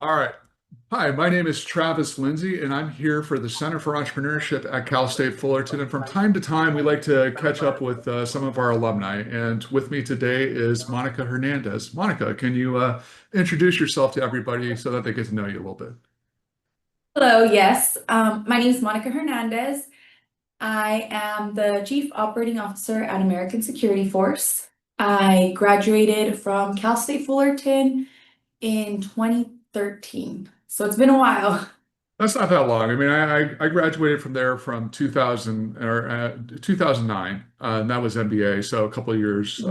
All right. Hi, my name is Travis Lindsay, and I'm here for the Center for Entrepreneurship at Cal State Fullerton. And from time to time, we like to catch up with some of our alumni. And with me today is Monica Hernandez. Monica, can you introduce yourself to everybody so that they get to know you a little bit? Hello, yes. My name is Monica Hernandez. I am the Chief Operating Officer at American Security Force. I graduated from Cal State Fullerton in 2013, so it's been a while. That's not that long. I mean, I graduated from there from 2000 or 2009, and that was MBA, so a couple of years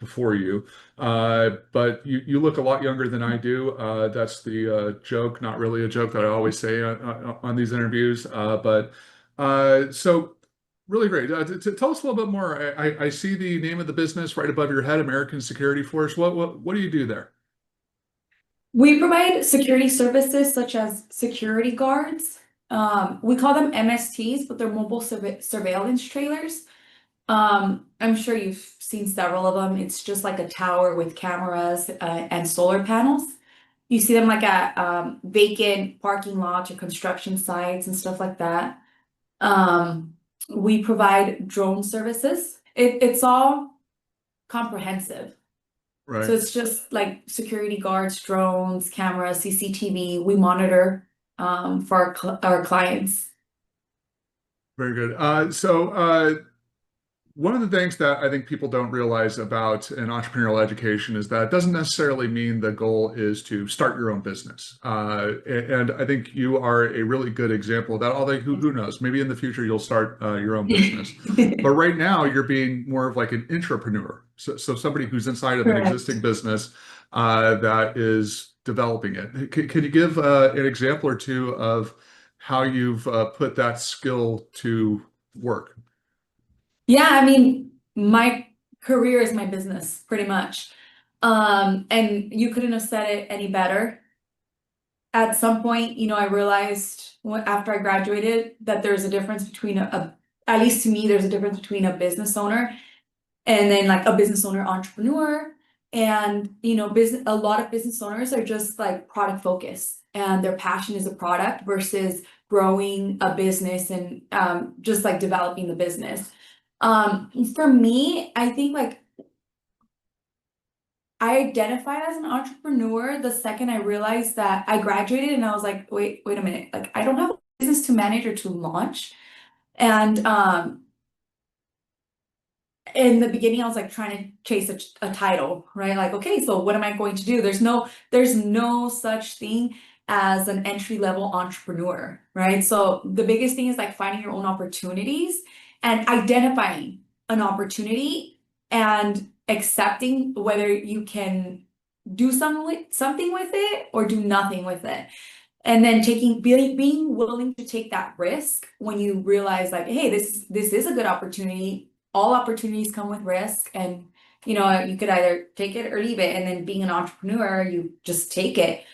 before you. But you look a lot younger than I do. That's the joke, not really a joke that I always say on these interviews. So really great. Tell us a little bit more. I see the name of the business right above your head, American Security Force. What do you do there? We provide security services such as security guards. We call them MSTs, but they're mobile surveillance trailers. I'm sure you've seen several of them. It's just like a tower with cameras and solar panels. You see them like at vacant parking lots or construction sites and stuff like that. We provide drone services. It's all comprehensive. So Right. it's just like security guards, drones, cameras, CCTV. We monitor for our clients. Very good. One of the things that I think people don't realize about an entrepreneurial education is that it doesn't necessarily mean the goal is to start your own business. And I think you are a really good example of that. Although who knows, maybe in the future you'll start your own business. But right now you're being more of like an intrapreneur. So somebody who's inside of an Correct. existing business that is developing it. Can you give an example or two of how you've put that skill to work? Yeah, I mean, my career is my business, pretty much. And you couldn't have said it any better. At some point, I realized after I graduated that there's a difference between at least to me, there's a difference between a business owner and then like a business owner entrepreneur. And business a lot of business owners are just like product focused and their passion is a product versus growing a business and just like developing the business. For me, I think like I identified as an entrepreneur the second I realized that I graduated and I was like, wait a minute, like I don't have a business to manage or to launch. And in the beginning, I was like trying to chase a title, right? Like, okay, so what am I going to do? There's no such thing as an entry level entrepreneur, right? So the biggest thing is like finding your own opportunities and identifying an opportunity and accepting whether you can do something with it or do nothing with it. And then being willing to take that risk when you realize like, hey, this is a good opportunity. All opportunities come with risk, and you could either take it or leave it. And then being an entrepreneur, you just take it.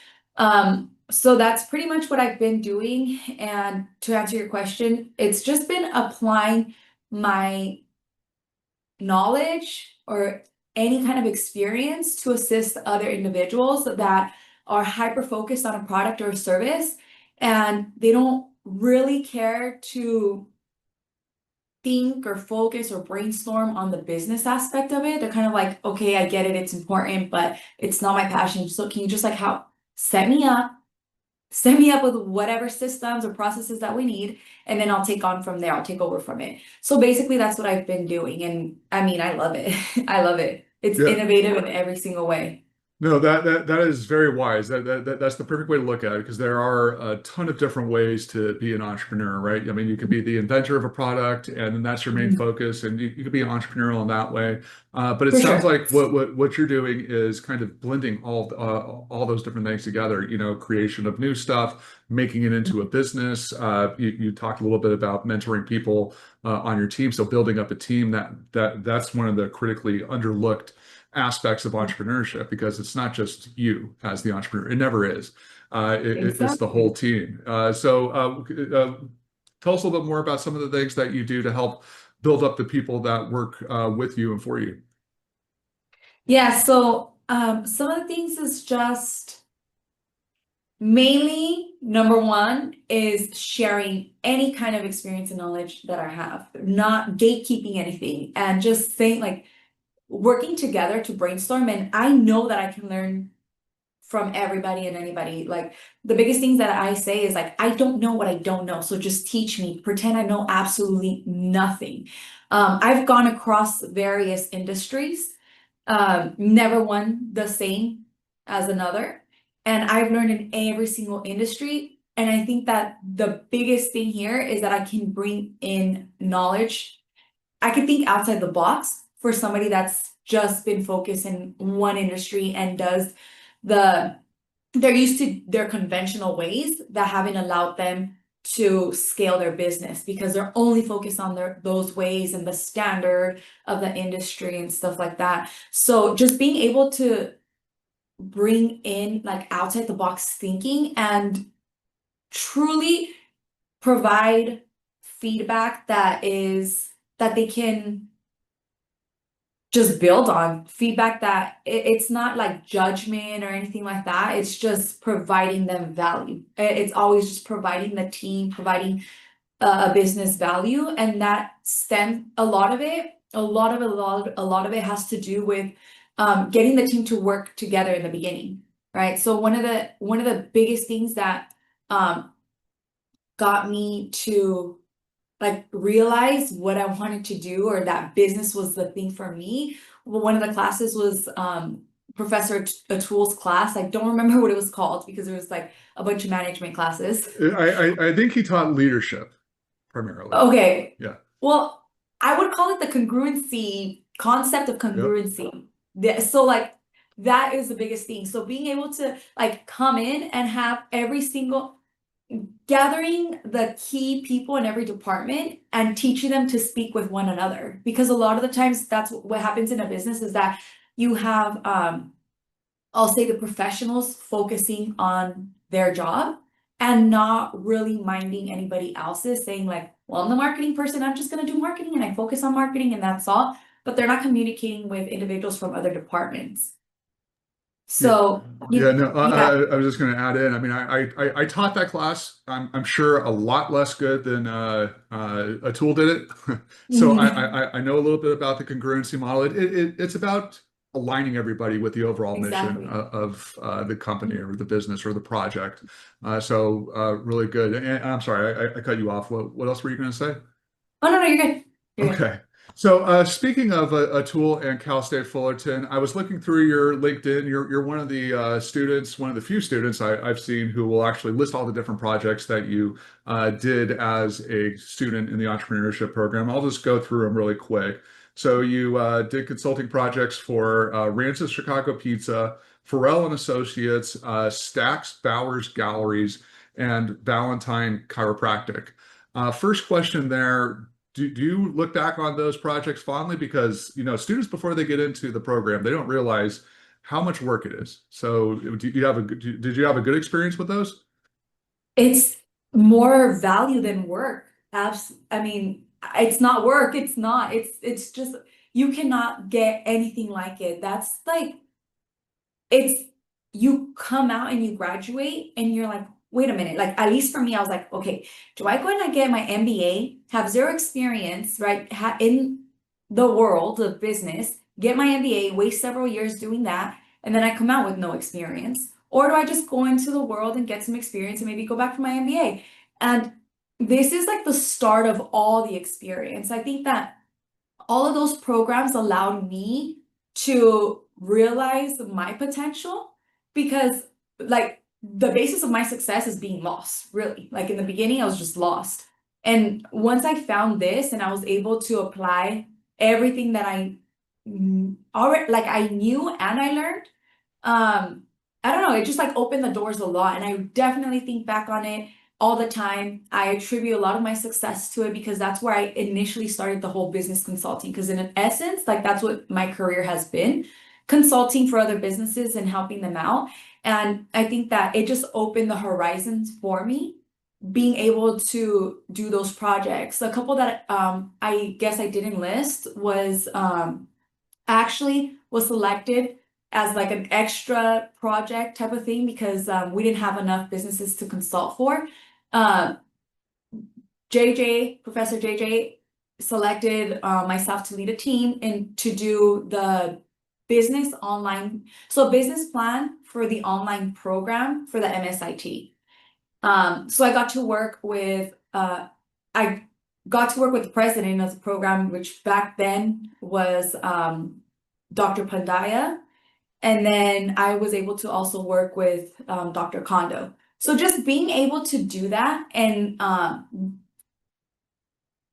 So that's pretty much what I've been doing. And to answer your question, it's just been applying my knowledge or any kind of experience to assist other individuals that are hyper focused on a product or a service and they don't really care to think or focus or brainstorm on the business aspect of it. They're kind of like, okay, I get it, it's important, but it's not my passion. So can you just like how set me up, set me up with whatever systems or processes that we need, and then I'll take on from there. I'll take over from it. So basically that's what I've been doing. And I mean, I love it. I love it. It's Yeah. innovative in every single way. No, that is very wise. That's the perfect way to look at it because there are a ton of different ways to be an entrepreneur, right? I mean, you could be the inventor of a product, and then that's your main Mhm. focus, and you could be entrepreneurial in that way. But it For sounds sure. like what you're doing is kind of blending all those different things together. Creation of new stuff, making it into a business. You talked a little bit about mentoring people on your team, so building up a team that's one of the critically underlooked aspects of entrepreneurship because it's not just you as the entrepreneur. It never is. It's the whole Exactly. team. Tell us a little bit more about some of the things that you do to help build up the people that work with you and for you. Yeah, so some of the things is just mainly number one is sharing any kind of experience and knowledge that I have, not gatekeeping anything, and just saying like working together to brainstorm. And I know that I can learn from everybody and anybody. Like the biggest things that I say is like, I don't know what I don't know. So just teach me, pretend I know absolutely nothing. I've gone across various industries, never one the same as another. And I've learned in every single industry. And I think that the biggest thing here is that I can bring in knowledge. I can think outside the box for somebody that's just been focused in one industry and does they're used to their conventional ways that haven't allowed them to scale their business because they're only focused on those ways and the standard of the industry and stuff like that. So just being able to bring in like outside the box thinking and truly provide feedback that they can just build on feedback, that it's not like judgment or anything like that. It's just providing them value. It's always just providing the team, providing a business value, and that stems a lot of it. A lot of it has to do with getting the team to work together in the beginning, right? So one of the biggest things that got me to like realize what I wanted to do, or that business was the thing for me. Well, one of the classes was Professor Atul's class. I don't remember what it was called because it was like a bunch of management classes. I think he taught leadership primarily. Okay. Yeah. Well, I would call it the congruency concept of congruency. So like that is the biggest thing. So being able to like come in and have every single gathering the key people in every department and teaching them to speak with one another, because a lot of the times that's what happens in a business is that you have I'll say the professionals focusing on their job and not really minding anybody else's, saying like, well, I'm the marketing person, I'm just going to do marketing and I focus on marketing and that's all, but they're not communicating with individuals from other departments. So yeah, no, I was just going to add in. I mean, I taught that class. I'm sure a lot less good than Atul did it. So I know a little bit about the congruency model. It's about aligning everybody with the overall mission of the company or the business or the project. So really good. And I'm sorry, I cut you off. What else were you going to say? Oh no, you're good. You're Okay. good. So speaking of Atul and Cal State Fullerton, I was looking through your LinkedIn. You're one of the students, one of the few students I've seen who will actually list all the different projects that you did as a student in the entrepreneurship program. I'll just go through them really quick. So you did consulting projects for Rance's Chicago Pizza, Forell and Associates, Stacks Bowers Galleries, and Valentine Chiropractic. First question there. Do you look back on those projects fondly? Because, students before they get into the program, they don't realize how much work it is. So did you have a good experience with those? It's more value than work. I mean, it's not work. It's not. It's just you cannot get anything like it. That's like it's you come out and you graduate and you're like, wait a minute. Like at least for me, I was like, okay, do I go and get my MBA, have zero experience, right, in the world of business, get my MBA, waste several years doing that, and then I come out with no experience? Or do I just go into the world and get some experience and maybe go back for my MBA? And this is like the start of all the experience. I think that all of those programs allowed me to realize my potential, because like the basis of my success is being lost, really. Like in the beginning, I was just lost. And once I found this and I was able to apply everything that I already like I knew and I learned, I don't know, it just like opened the doors a lot. And I definitely think back on it all the time. I attribute a lot of my success to it because that's where I initially started the whole business consulting. Because in essence, like that's what my career has been, consulting for other businesses and helping them out. And I think that it just opened the horizons for me. being able to do those projects. A couple that I guess I didn't list was actually was selected as like an extra project type of thing because we didn't have enough businesses to consult for. Uh, Professor JJ selected myself to lead a team and to do the business online, so business plan for the online program for the MSIT. So I got to work with I got to work with the president of the program, which back then was Dr. Pandya. And then I was able to also work with Dr. Kondo. So just being able to do that, and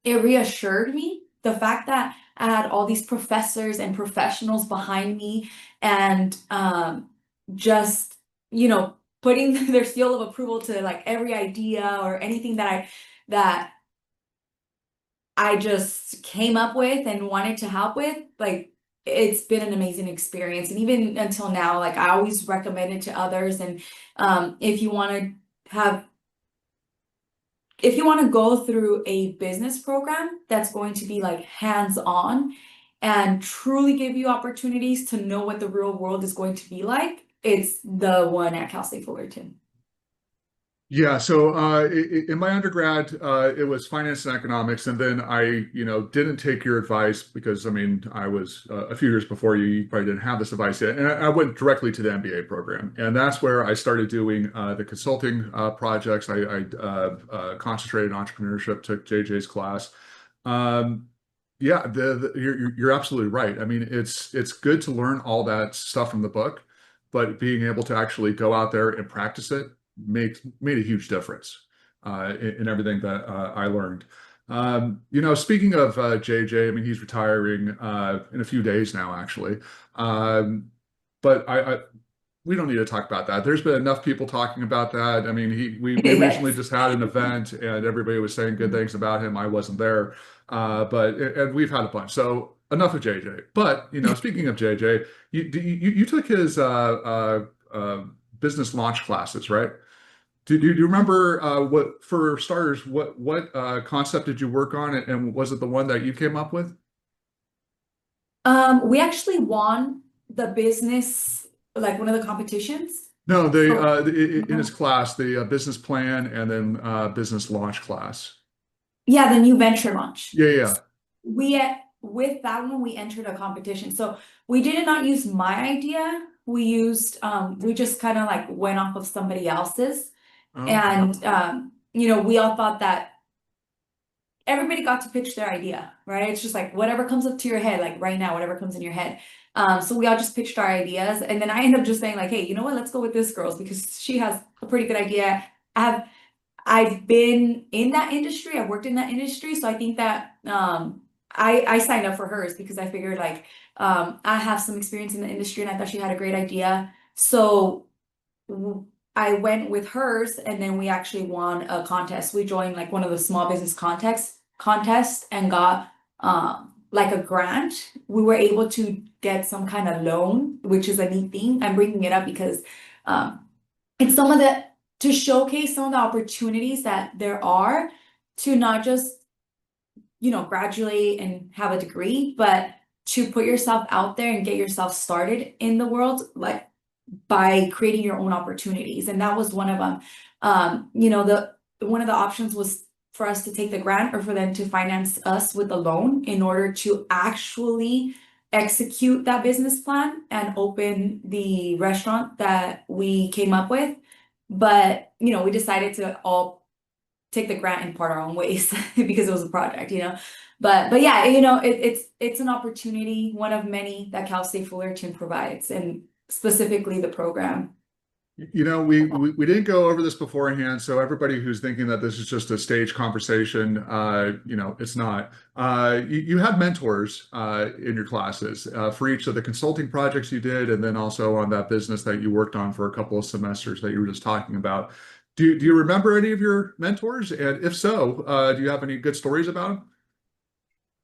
it reassured me the fact that I had all these professors and professionals behind me, and just, you know, putting their seal of approval to like every idea or anything that I just came up with and wanted to help with. Like, it's been an amazing experience, and even until now, like I always recommend it to others. And if you want to have if you want to go through a business program that's going to be like hands-on and truly give you opportunities to know what the real world is going to be like, it's the one at Cal State Fullerton. Yeah, so in my undergrad, it was finance and economics, and then I, didn't take your advice because I mean, I was a few years before you. You probably didn't have this advice yet, and I went directly to the MBA program, and that's where I started doing the consulting projects. I concentrated on entrepreneurship, took JJ's class. Yeah, you're absolutely right. I mean, it's good to learn all that stuff from the book, but being able to actually go out there and practice it made a huge difference in everything that I learned. Speaking of JJ, I mean, he's retiring in a few days now, actually. But we don't need to talk about that. There's been enough people talking about that. I mean, we recently just had an event and everybody was saying good things about him. I wasn't there, and we've had a bunch. So enough of JJ. But speaking of JJ, you took his business launch classes, right? Do you remember what, for starters, what concept did you work on, and was it the one that you came up with? We actually won the business, like one of the competitions. No, in his class, the business plan and then business launch class. Yeah, the new venture launch. Yeah, yeah. We with that one we entered a competition. So we did not use my idea. We just kind of like went off of somebody else's. Oh, And we all thought that everybody got to pitch their idea, right? It's just like whatever comes up to your head, like right now, whatever comes in your head. So we all just pitched our ideas, and then I end up just saying like, hey, you know what? Let's go with this girl's because she has a pretty good idea. I've been in that industry. I've worked in that industry, so I think that I signed up for hers because I figured like I have some experience in the industry, and I thought she had a great idea. So I went with hers, and then we actually won a contest. We joined like one of the small business contests and got like a grant. We were able to get some kind of loan, which is a neat thing. I'm bringing it up because it's to showcase some of the opportunities that there are to not just graduate and have a degree, but to put yourself out there and get yourself started in the world, like by creating your own opportunities. And that was one of them. One of the options was for us to take the grant or for them to finance us with a loan in order to actually execute that business plan and open the restaurant that we came up with. But we decided to all take the grant and part our own ways because it was a project, but yeah, it's an opportunity, one of many that Cal State Fullerton provides, and specifically the program. We didn't go over this beforehand, so everybody who's thinking that this is just a stage conversation, it's not. You had mentors in your classes for each of the consulting projects you did, and then also on that business that you worked on for a couple of semesters that you were just talking about. Do you remember any of your mentors? And if so, do you have any good stories about them?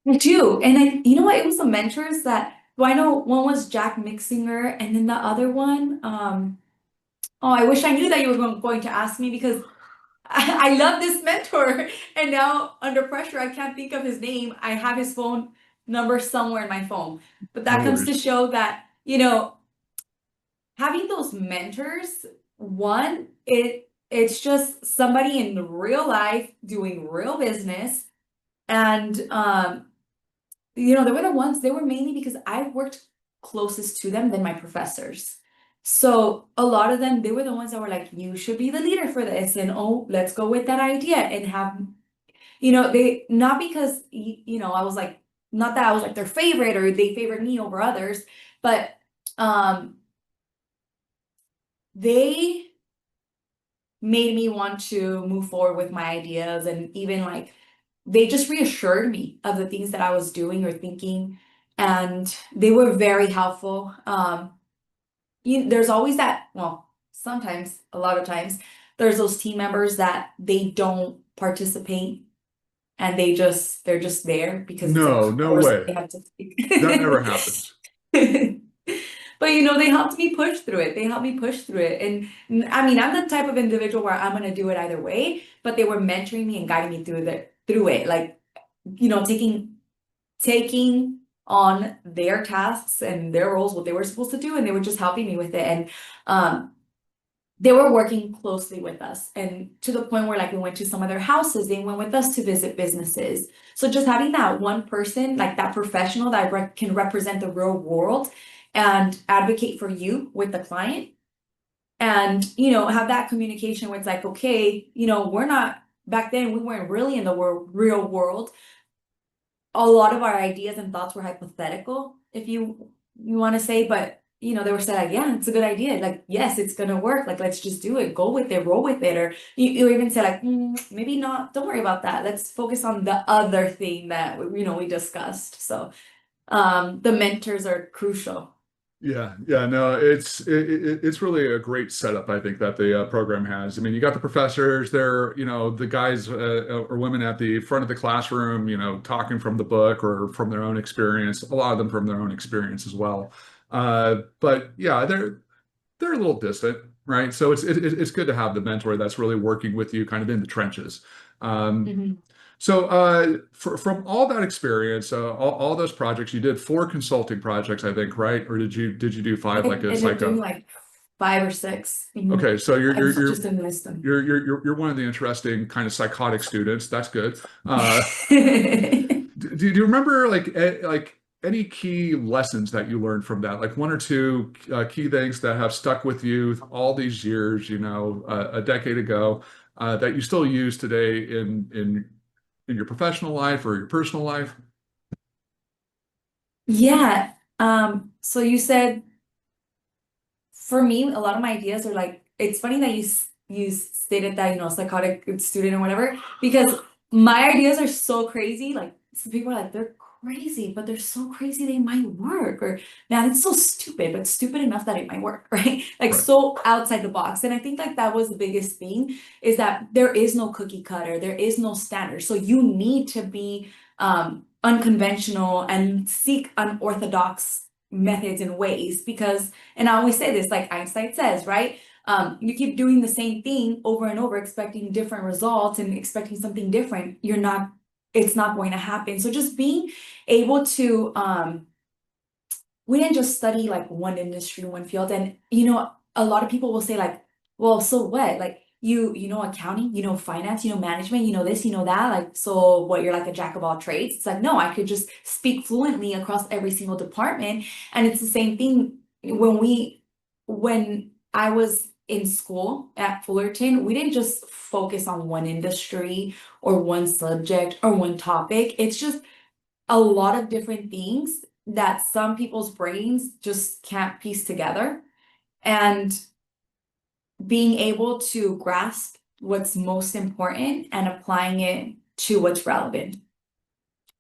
I do. And then, you know what? It was the mentors that, well, I know one was Jack Mixinger, and then the other one, oh, I wish I knew that you were going to ask me because I love this mentor. And now under pressure, I can't think of his name. I have his phone number somewhere in my phone. But No that comes to worries. show that, having those mentors, one, it's just somebody in real life doing real business. And they were mainly because I worked closest to them than my professors. So a lot of them, they were the ones that were like, you should be the leader for this, and oh, let's go with that idea and have, they not because I was like, not that I was like their favorite or they favored me over others, but um they made me want to move forward with my ideas, and even like they just reassured me of the things that I was doing or thinking, and they were very helpful. There's always that, well, sometimes, a lot of times, there's those team members that they don't participate and they're just there because it's a No, no course way. they have to That never take. happens. But they helped me push through it. They helped me push through it. And I mean, I'm the type of individual where I'm gonna do it either way, but they were mentoring me and guiding me through it. Like, taking on their tasks and their roles, what they were supposed to do, and they were just helping me with it. And they were working closely with us, and to the point where like we went to some of their houses, they went with us to visit businesses. So just having that one person, like that professional that can represent the real world and advocate for you with the client, and have that communication where it's like, okay, we're not, back then we weren't really in the real world. A lot of our ideas and thoughts were hypothetical, if you want to say, but they were saying like, yeah, it's a good idea. Like, yes, it's gonna work. Like, let's just do it, go with it, roll with it. Or you even say like, maybe not, don't worry about that. Let's focus on the other thing that we discussed. So the mentors are crucial. Yeah, yeah, no, it's really a great setup, I think, that the program has. I mean, you got the professors, they're, the guys or women at the front of the classroom, talking from the book or from their own experience, a lot of them from their own experience as well. But yeah, they're a little distant, right? So it's good to have the mentor that's really working with you kind of in the trenches. Um, Mhm. so from all that experience, all those projects, you did 4 consulting projects, I think, right? Or did you do 5 I like a ended up doing psycho? like 5 or 6. Okay, so I just didn't list them. you're one of the interesting kind of psychotic students. That's good. Do you remember like any key lessons that you learned from that? Like 1 or 2 key things that have stuck with you all these years, a decade ago, that you still use today in your professional life or your personal life? Yeah. So you said, for me, a lot of my ideas are like, it's funny that you stated that, psychotic student or whatever, because my ideas are so crazy. Like, some people are like, they're crazy, but they're so crazy they might work. Or, man, it's so stupid, but stupid enough that it might work, right? Like, Right. so outside the box. And I think like that was the biggest thing, is that there is no cookie cutter, there is no standard. So you need to be unconventional and seek unorthodox methods and ways, because, and I always say this, like Einstein says, right? You keep doing the same thing over and over, expecting different results and expecting something different. It's not going to happen. So just being able to, we didn't just study like one industry, one field. And, a lot of people will say like, well, so what? Like, you know accounting, finance, management, this, that. Like, so what, you're like a jack of all trades? It's like, no, I could just speak fluently across every single department. And it's the same thing when I was in school at Fullerton, we didn't just focus on one industry or one subject or one topic. It's just a lot of different things that some people's brains just can't piece together. And being able to grasp what's most important and applying it to what's relevant.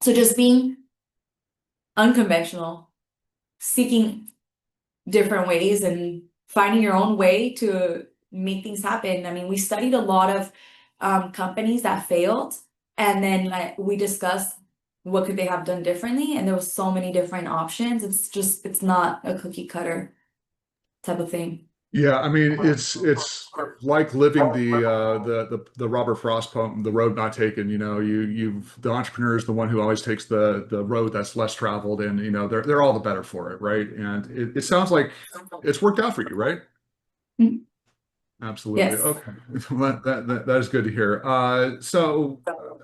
So just being unconventional, seeking different ways and finding your own way to make things happen. I mean, we studied a lot of companies that failed, and then like we discussed what could they have done differently, and there was so many different options. It's not a cookie cutter type of thing. Yeah, I mean it's like living the Robert Frost poem, "The Road Not Taken." You know, the entrepreneur is the one who always takes the road that's less traveled, and you know they're all the better for it, right? And it sounds like it's worked out for you, right? Mhm. Absolutely. Yes. Okay. Well, that is good to hear.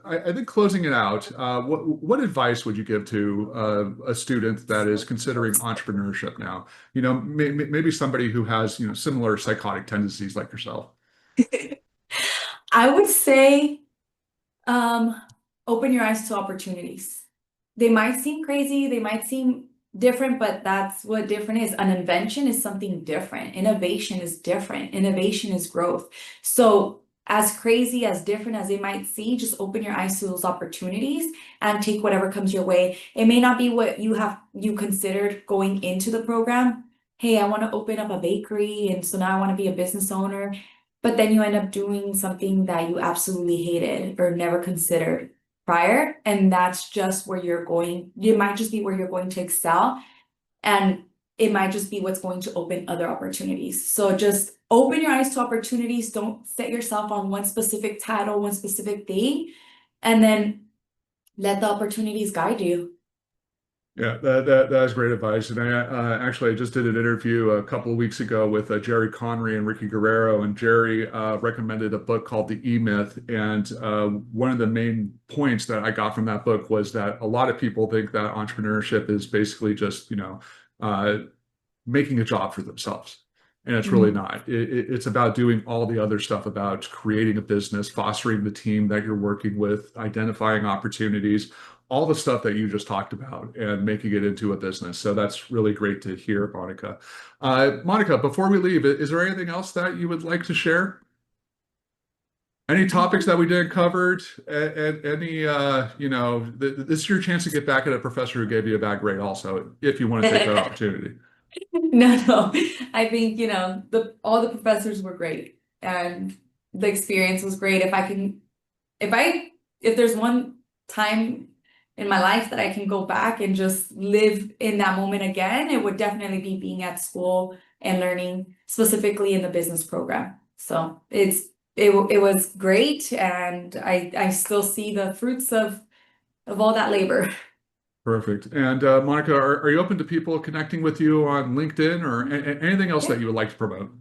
I think closing it out, what advice would you give to a student that is considering entrepreneurship now? You know, maybe somebody who has, you know, similar psychotic tendencies like yourself. I would say Um, open your eyes to opportunities. They might seem crazy, they might seem different, but that's what different is. An invention is something different. Innovation is different. Innovation is growth. So as crazy, as different as they might see, just open your eyes to those opportunities and take whatever comes your way. It may not be what you considered going into the program. Hey, I want to open up a bakery, and so now I want to be a business owner. But then you end up doing something that you absolutely hated or never considered prior. And that's just where you're going. It might just be where you're going to excel. And it might just be what's going to open other opportunities. So just open your eyes to opportunities. Don't set yourself on one specific title, one specific thing, and then let the opportunities guide you. Yeah, that is great advice. And I just did an interview a couple of weeks ago with Jerry Conry and Ricky Guerrero, and Jerry recommended a book called The E-Myth. And one of the main points that I got from that book was that a lot of people think that entrepreneurship is basically just, you know, uh, making a job for themselves. And it's really Mhm. not. It's about doing all the other stuff about creating a business, fostering the team that you're working with, identifying opportunities, all the stuff that you just talked about, and making it into a business. So that's really great to hear, Monica. Monica, before we leave, is there anything else that you would like to share? Any topics that we didn't covered? And any, you know, this is your chance to get back at a professor who gave you a bad grade also, if you want to take that opportunity. No, no. I think, the all the professors were great and the experience was great. If I if there's one time in my life that I can go back and just live in that moment again, it would definitely be being at school and learning specifically in the business program. So it was great, and I still see the fruits of all that labor. Perfect. And Monica, are you open to people connecting with you on LinkedIn or anything else Yeah. that you would like to promote?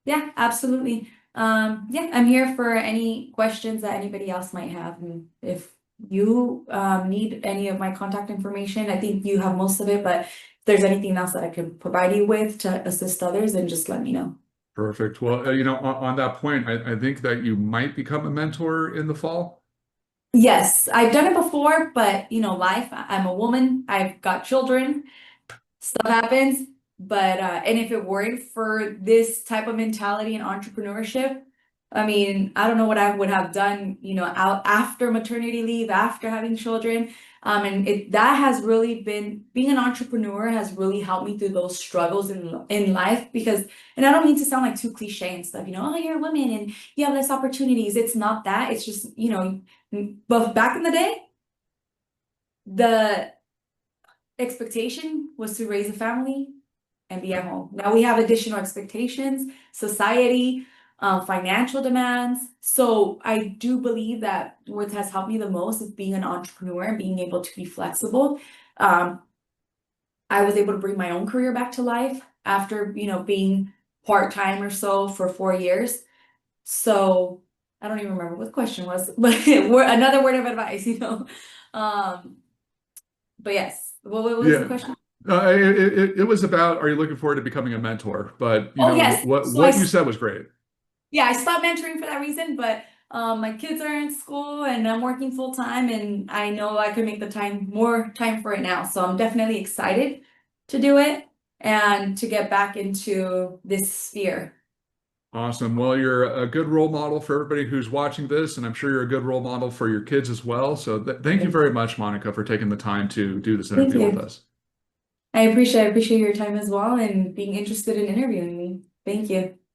Yeah, absolutely. Yeah, I'm here for any questions that anybody else might have. And if you need any of my contact information, I think you have most of it, but if there's anything else that I can provide you with to assist others, then just let me know. Perfect. Well, you know, on that point, I think that you might become a mentor in the fall. Yes, I've done it before, but life, I'm a woman, I've got children. Stuff happens, but and if it weren't for this type of mentality and entrepreneurship, I mean, I don't know what I would have done, out after maternity leave, after having children. And that has really been, being an entrepreneur has really helped me through those struggles in life. Because, and I don't mean to sound like too cliche and stuff, oh, you're a woman and you have less opportunities. It's not that. It's just, but back in the day, the expectation was to raise a family and be at home. Now we have additional expectations, society, financial demands. So I do believe that what has helped me the most is being an entrepreneur and being able to be flexible. Um, I was able to bring my own career back to life after, being part-time or so for 4 years. So I don't even remember what the question was, but another word of advice, Um, but yes, what was the Yeah. question? It was about, are you looking forward to becoming a mentor? But you Oh, know yes. So what you said was great. yeah, I stopped mentoring for that reason, but my kids are in school and I'm working full time, and I know I could make more time for it now. So I'm definitely excited to do it and to get back into this sphere. Awesome. Well, you're a good role model for everybody who's watching this, and I'm sure you're a good role model for your kids as well. So thank you very much, Monica, for taking the time to do this Thank interview with you. us. I appreciate your time as well and being interested in interviewing me. Thank you.